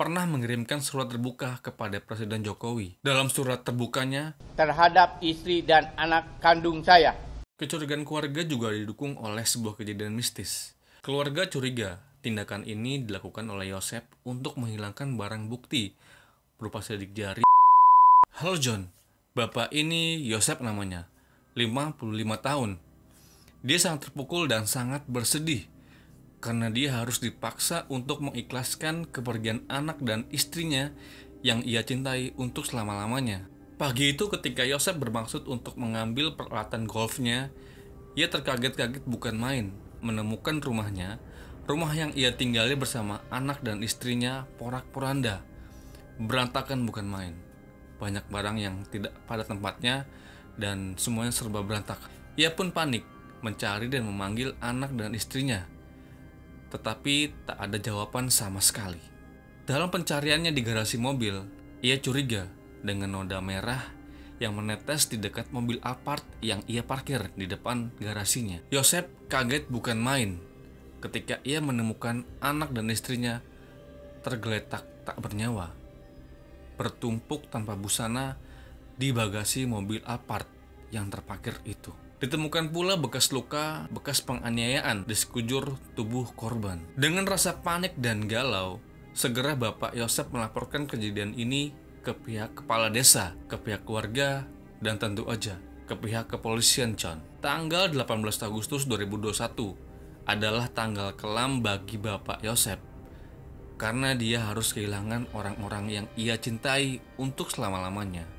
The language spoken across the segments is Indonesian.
pernah mengirimkan surat terbuka kepada Presiden Jokowi. Dalam surat terbukanya, terhadap istri dan anak kandung saya. Kecurigaan keluarga juga didukung oleh sebuah kejadian mistis. Keluarga curiga tindakan ini dilakukan oleh Yosep untuk menghilangkan barang bukti berupa sidik jari. Halo John, bapak ini Yosep namanya, 55 tahun. Dia sangat terpukul dan sangat bersedih karena dia harus dipaksa untuk mengikhlaskan kepergian anak dan istrinya yang ia cintai untuk selama-lamanya. Pagi itu ketika Yosep bermaksud untuk mengambil peralatan golfnya, ia terkaget-kaget bukan main menemukan rumah yang ia tinggali bersama anak dan istrinya porak-poranda. Berantakan bukan main. Banyak barang yang tidak pada tempatnya dan semuanya serba berantakan. Ia pun panik mencari dan memanggil anak dan istrinya, tetapi tak ada jawaban sama sekali. Dalam pencariannya di garasi mobil, ia curiga dengan noda merah yang menetes di dekat mobil Alphard yang ia parkir di depan garasinya. Yosep kaget bukan main ketika ia menemukan anak dan istrinya tergeletak tak bernyawa, bertumpuk tanpa busana di bagasi mobil Alphard yang terparkir itu. Ditemukan pula bekas luka, bekas penganiayaan di sekujur tubuh korban. Dengan rasa panik dan galau, segera Bapak Yosep melaporkan kejadian ini ke pihak kepala desa, ke pihak keluarga, dan tentu aja ke pihak kepolisian, John. Tanggal 18 Agustus 2021 adalah tanggal kelam bagi Bapak Yosep, karena dia harus kehilangan orang-orang yang ia cintai untuk selama-lamanya.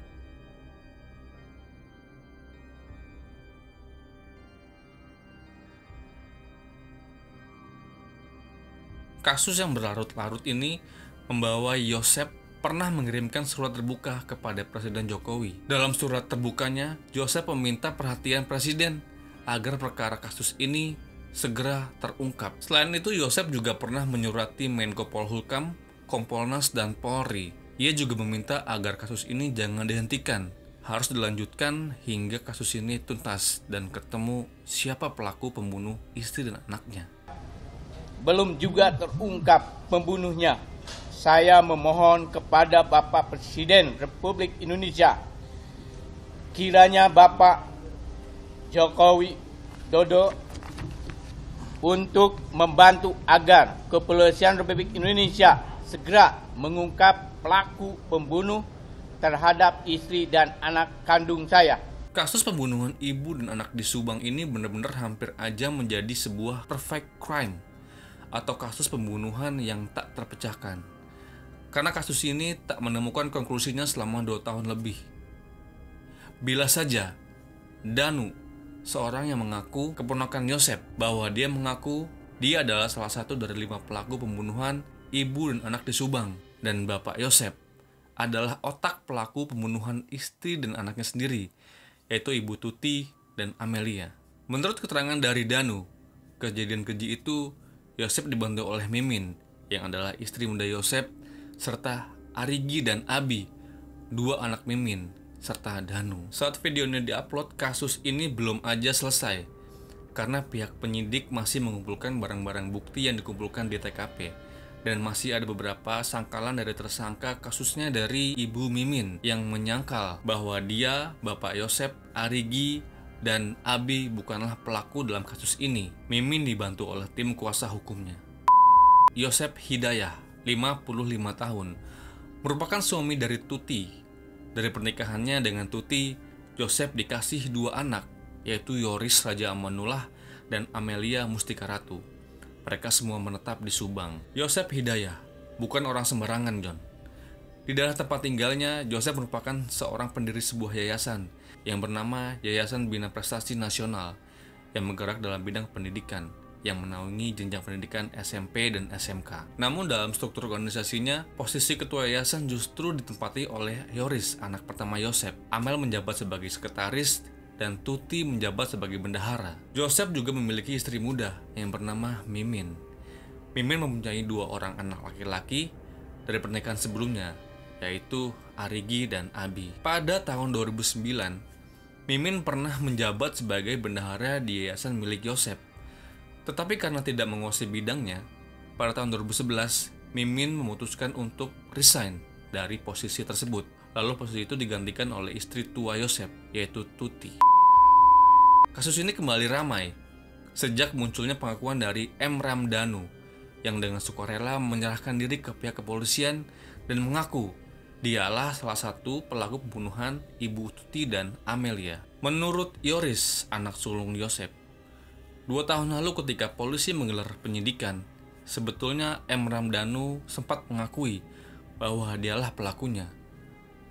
Kasus yang berlarut-larut ini membawa Yosep pernah mengirimkan surat terbuka kepada Presiden Jokowi. Dalam surat terbukanya, Yosep meminta perhatian Presiden agar perkara kasus ini segera terungkap. Selain itu, Yosep juga pernah menyurati Menko Polhukam, Kompolnas, dan Polri. Ia juga meminta agar kasus ini jangan dihentikan, harus dilanjutkan hingga kasus ini tuntas dan ketemu siapa pelaku pembunuh istri dan anaknya. Belum juga terungkap pembunuhnya. Saya memohon kepada Bapak Presiden Republik Indonesia, kiranya Bapak Jokowi Dodo untuk membantu agar Kepolisian Republik Indonesia segera mengungkap pelaku pembunuh terhadap istri dan anak kandung saya. Kasus pembunuhan ibu dan anak di Subang ini benar-benar hampir aja menjadi sebuah perfect crime atau kasus pembunuhan yang tak terpecahkan. Karena kasus ini tak menemukan konklusinya selama 2 tahun lebih. Bila saja Danu, seorang yang mengaku keponakan Yosep, bahwa dia mengaku dia adalah salah satu dari 5 pelaku pembunuhan ibu dan anak di Subang, dan Bapak Yosep adalah otak pelaku pembunuhan istri dan anaknya sendiri, yaitu Ibu Tuti dan Amelia. Menurut keterangan dari Danu, kejadian keji itu Yosep dibantu oleh Mimin, yang adalah istri muda Yosep, serta Arigi dan Abi, 2 anak Mimin, serta Danu. Saat videonya diupload, kasus ini belum aja selesai, karena pihak penyidik masih mengumpulkan barang-barang bukti yang dikumpulkan di TKP, dan masih ada beberapa sangkalan dari tersangka kasusnya dari Ibu Mimin, yang menyangkal bahwa dia, Bapak Yosep, Arigi, dan Abi bukanlah pelaku dalam kasus ini. Mimin dibantu oleh tim kuasa hukumnya. Yosep Hidayah, 55 tahun, merupakan suami dari Tuti. Dari pernikahannya dengan Tuti, Yosep dikasih 2 anak, yaitu Yoris Raja Amanullah dan Amelia Mustika Ratu. Mereka semua menetap di Subang. Yosep Hidayah bukan orang sembarangan, John. Di daerah tempat tinggalnya, Yosep merupakan seorang pendiri sebuah yayasan yang bernama Yayasan Bina Prestasi Nasional yang bergerak dalam bidang pendidikan yang menaungi jenjang pendidikan SMP dan SMK. Namun dalam struktur organisasinya, posisi ketua yayasan justru ditempati oleh Yoris, anak pertama Yosep. Amel menjabat sebagai sekretaris dan Tuti menjabat sebagai bendahara. Yosep juga memiliki istri muda yang bernama Mimin. Mimin mempunyai 2 orang anak laki-laki dari pernikahan sebelumnya, yaitu Arigi dan Abi. Pada tahun 2009, Mimin pernah menjabat sebagai bendahara di yayasan milik Yosep. Tetapi karena tidak menguasai bidangnya, pada tahun 2011, Mimin memutuskan untuk resign dari posisi tersebut. Lalu posisi itu digantikan oleh istri tua Yosep, yaitu Tuti. Kasus ini kembali ramai sejak munculnya pengakuan dari M. Ramdhanu yang dengan sukarela menyerahkan diri ke pihak kepolisian dan mengaku dialah salah satu pelaku pembunuhan Ibu Tuti dan Amelia. Menurut Yoris, anak sulung Yosep, 2 tahun lalu ketika polisi menggelar penyidikan, sebetulnya M. Ramdhanu sempat mengakui bahwa dialah pelakunya.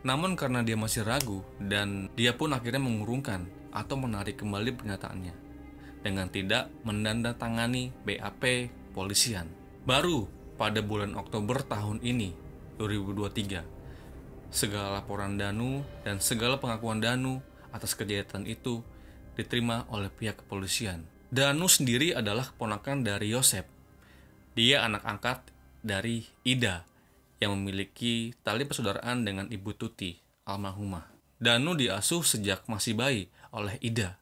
Namun karena dia masih ragu dan dia pun akhirnya mengurungkan atau menarik kembali pernyataannya dengan tidak menandatangani BAP polisian. Baru pada bulan Oktober tahun ini, 2023, segala laporan Danu dan segala pengakuan Danu atas kejahatan itu diterima oleh pihak kepolisian. Danu sendiri adalah keponakan dari Yosep. Dia anak angkat dari Ida yang memiliki tali persaudaraan dengan Ibu Tuti, almarhumah. Danu diasuh sejak masih bayi oleh Ida.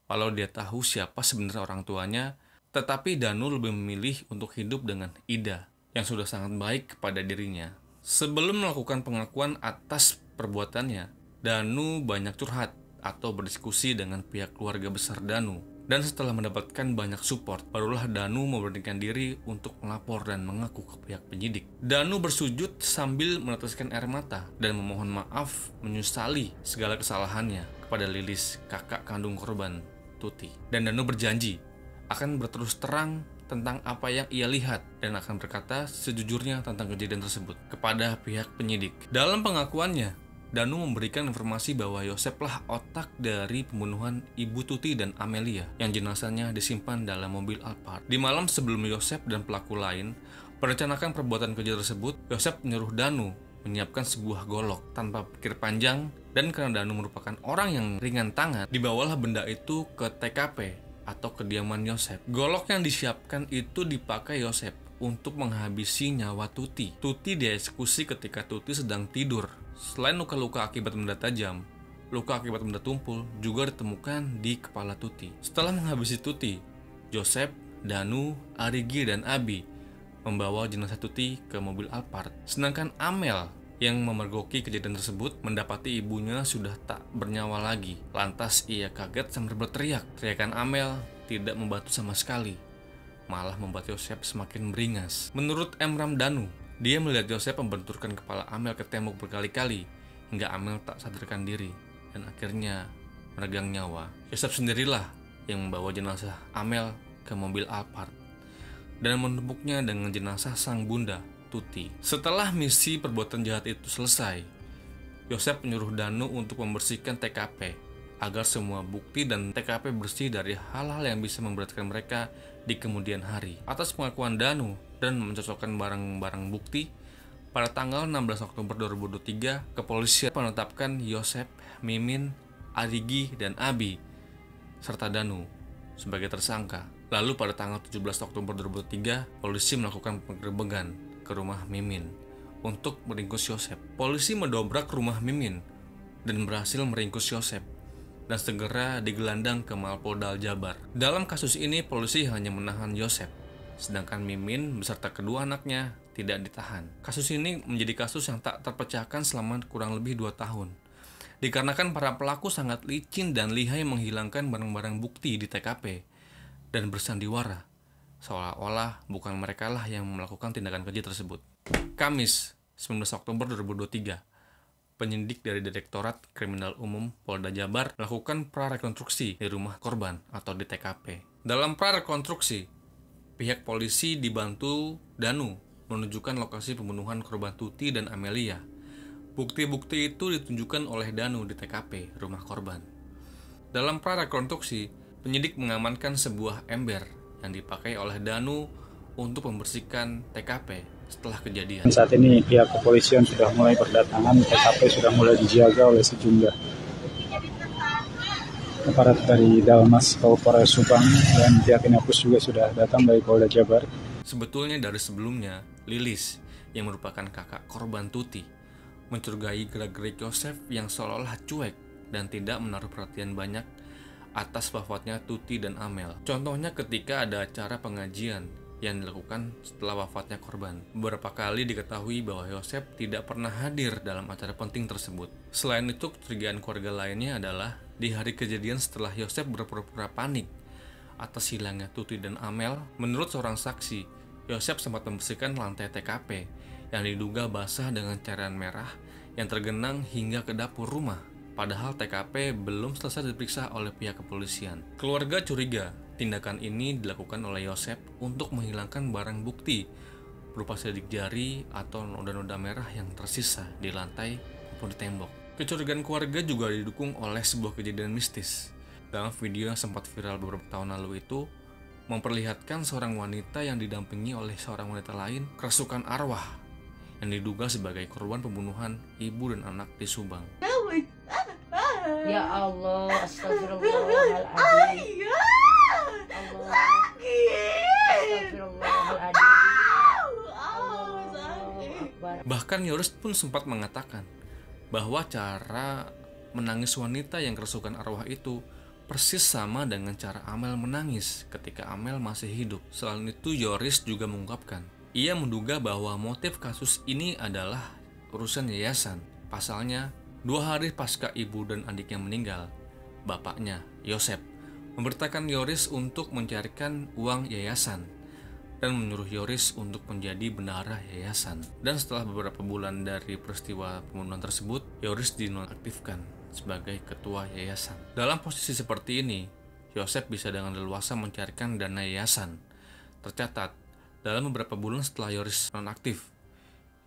Walau dia tahu siapa sebenarnya orang tuanya, tetapi Danu lebih memilih untuk hidup dengan Ida yang sudah sangat baik kepada dirinya. Sebelum melakukan pengakuan atas perbuatannya, Danu banyak curhat atau berdiskusi dengan pihak keluarga besar Danu. Dan setelah mendapatkan banyak support, barulah Danu memberanikan diri untuk melapor dan mengaku ke pihak penyidik. Danu bersujud sambil meneteskan air mata dan memohon maaf, menyesali segala kesalahannya kepada Lilis, kakak kandung korban Tuti. Dan Danu berjanji akan berterus terang tentang apa yang ia lihat dan akan berkata sejujurnya tentang kejadian tersebut kepada pihak penyidik. Dalam pengakuannya, Danu memberikan informasi bahwa Yoseplah otak dari pembunuhan Ibu Tuti dan Amelia yang jenazahnya disimpan dalam mobil Alphard. Di malam sebelum Yosep dan pelaku lain merencanakan perbuatan keji tersebut, Yosep menyuruh Danu menyiapkan sebuah golok tanpa pikir panjang, dan karena Danu merupakan orang yang ringan tangan, dibawalah benda itu ke TKP atau kediaman Yosep. Golok yang disiapkan itu dipakai Yosep untuk menghabisi nyawa Tuti. Tuti dieksekusi ketika Tuti sedang tidur. Selain luka-luka akibat benda tajam, luka akibat benda tumpul juga ditemukan di kepala Tuti. Setelah menghabisi Tuti, Yosep, Danu, Arigi, dan Abi membawa jenazah Tuti ke mobil Alphard. Sedangkan Amel yang memergoki kejadian tersebut mendapati ibunya sudah tak bernyawa lagi. Lantas ia kaget sambil berteriak. Teriakan Amel tidak membantu sama sekali, malah membuat Yosep semakin beringas. Menurut M. Ramdhanu, dia melihat Yosep membenturkan kepala Amel ke tembok berkali-kali hingga Amel tak sadarkan diri dan akhirnya meregang nyawa. Yosep sendirilah yang membawa jenazah Amel ke mobil Alphard dan menumpuknya dengan jenazah sang bunda Tuti. Setelah misi perbuatan jahat itu selesai, Yosep menyuruh Danu untuk membersihkan TKP agar semua bukti dan TKP bersih dari hal-hal yang bisa memberatkan mereka di kemudian hari. Atas pengakuan Danu dan mencocokkan barang-barang bukti, pada tanggal 16 Oktober 2023, kepolisian menetapkan Yosep, Mimin, Arigi, dan Abi serta Danu sebagai tersangka. Lalu pada tanggal 17 Oktober 2003, polisi melakukan penggerebekan ke rumah Mimin untuk meringkus Yosep. Polisi mendobrak rumah Mimin dan berhasil meringkus Yosep dan segera digelandang ke Mapolda Jabar. Dalam kasus ini, polisi hanya menahan Yosep, sedangkan Mimin beserta kedua anaknya tidak ditahan. Kasus ini menjadi kasus yang tak terpecahkan selama kurang lebih 2 tahun. Dikarenakan para pelaku sangat licin dan lihai menghilangkan barang-barang bukti di TKP dan bersandiwara, seolah-olah bukan merekalah yang melakukan tindakan keji tersebut. Kamis, 19 Oktober 2023, penyidik dari Direktorat Kriminal Umum Polda Jabar melakukan prarekonstruksi di rumah korban atau di TKP. Dalam prarekonstruksi, pihak polisi dibantu Danu menunjukkan lokasi pembunuhan korban Tuti dan Amelia. Bukti-bukti itu ditunjukkan oleh Danu di TKP rumah korban. Dalam prarekonstruksi, penyidik mengamankan sebuah ember yang dipakai oleh Danu untuk membersihkan TKP setelah kejadian. Saat ini pihak kepolisian sudah mulai berdatangan, TKP sudah mulai dijaga oleh sejumlah aparat dari Dalmas Kabupaten Subang dan pihak Inapus juga sudah datang dari Polda Jabar. Sebetulnya dari sebelumnya, Lilis yang merupakan kakak korban Tuti mencurigai gerak-gerik Yosep yang seolah-olah cuek dan tidak menaruh perhatian banyak atas wafatnya Tuti dan Amel. Contohnya ketika ada acara pengajian yang dilakukan setelah wafatnya korban. Beberapa kali diketahui bahwa Yosef tidak pernah hadir dalam acara penting tersebut. Selain itu, kecurigaan keluarga lainnya adalah di hari kejadian setelah Yosef berpura-pura panik atas hilangnya Tuti dan Amel. Menurut seorang saksi, Yosef sempat membersihkan lantai TKP yang diduga basah dengan cairan merah yang tergenang hingga ke dapur rumah. Padahal TKP belum selesai diperiksa oleh pihak kepolisian. Keluarga curiga tindakan ini dilakukan oleh Yosef untuk menghilangkan barang bukti berupa sidik jari atau noda-noda merah yang tersisa di lantai maupun di tembok. Kecurigaan keluarga juga didukung oleh sebuah kejadian mistis. Dalam video yang sempat viral beberapa tahun lalu itu, memperlihatkan seorang wanita yang didampingi oleh seorang wanita lain kerasukan arwah yang diduga sebagai korban pembunuhan ibu dan anak di Subang. Ya Allah, astagfirullahaladzim. Bahkan Yoris pun sempat mengatakan bahwa cara menangis wanita yang kerasukan arwah itu persis sama dengan cara Amel menangis ketika Amel masih hidup. Selain itu, Yoris juga mengungkapkan, ia menduga bahwa motif kasus ini adalah urusan yayasan. Pasalnya, 2 hari pasca ibu dan adiknya meninggal, bapaknya, Yosef, memberitakan Yoris untuk mencarikan uang yayasan dan menyuruh Yoris untuk menjadi bendahara yayasan. Dan setelah beberapa bulan dari peristiwa pembunuhan tersebut, Yoris dinonaktifkan sebagai ketua yayasan. Dalam posisi seperti ini, Yosef bisa dengan leluasa mencarikan dana yayasan. Tercatat, dalam beberapa bulan setelah Yoris nonaktif,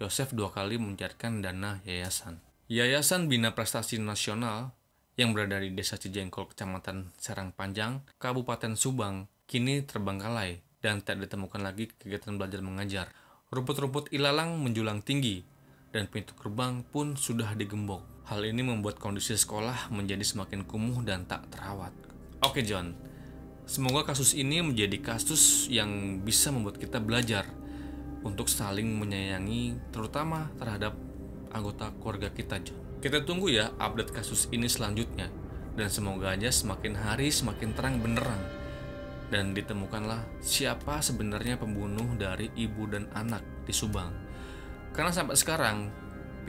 Yosef 2 kali mencarikan dana yayasan. Yayasan Bina Prestasi Nasional yang berada di Desa Cijengkol, Kecamatan Serang Panjang, Kabupaten Subang, kini terbengkalai dan tak ditemukan lagi kegiatan belajar mengajar. Rumput-rumput ilalang menjulang tinggi dan pintu gerbang pun sudah digembok. Hal ini membuat kondisi sekolah menjadi semakin kumuh dan tak terawat. Oke John, semoga kasus ini menjadi kasus yang bisa membuat kita belajar untuk saling menyayangi, terutama terhadap anggota keluarga kita, John. Kita tunggu ya update kasus ini selanjutnya, dan semoga aja semakin hari semakin terang benderang dan ditemukanlah siapa sebenarnya pembunuh dari ibu dan anak di Subang. Karena sampai sekarang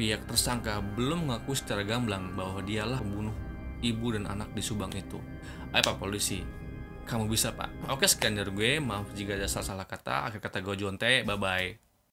pihak tersangka belum mengaku secara gamblang bahwa dialah pembunuh ibu dan anak di Subang itu. Ayo Pak Polisi, kamu bisa Pak. Oke, sekian dari gue, maaf jika ada salah-salah kata. Akhir kata gue Jonte, bye-bye.